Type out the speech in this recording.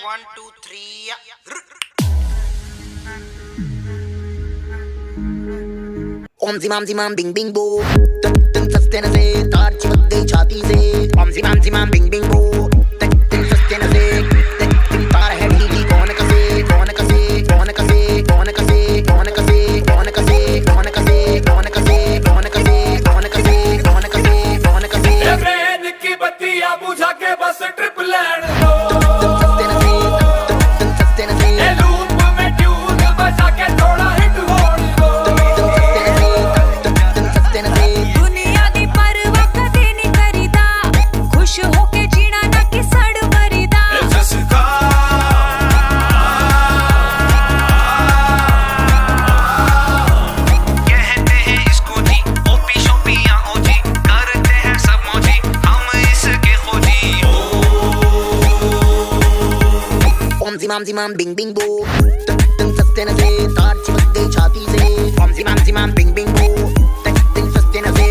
1 2 3 ओम जिमाम जिमाम Bing Bing बो तक तक सस्ते न से तार चिपक गई छाती से। ओम जिमाम जिमाम बिंग बिंग बो तक तक सस्ते न से तक तक तार है ढीली कौन कसे कौन कसे कौन कसे कौन कसे कौन कसे कौन कसे कौन कसे कौन कसे कौन कसे कौन कसे कौन कसे कौन कसे ब्रेन की बत्तियां बुझा के बस ट्रिप लैंड दो सस्ते न से तक सस्ते न से ए लूप में ट्यून बजा के थोड़ा हिट होड़ दो सस्ते न से दुनिया दी परवाह कदे नहीं करीदा, खुश होके जीना ना कि सड़ मरीदा। जसका कहते हैं इसको जी ओपी शोपी या ओजी करते हैं सब मौजी हम इसके खोजी। ओम जिमाम जिमाम बिंग बिंग बो तक तक सस्ते न से तार चिपक गई छाती से। ओम जिमाम जिमाम बिंग बिंग बो तक तक सस्ते न से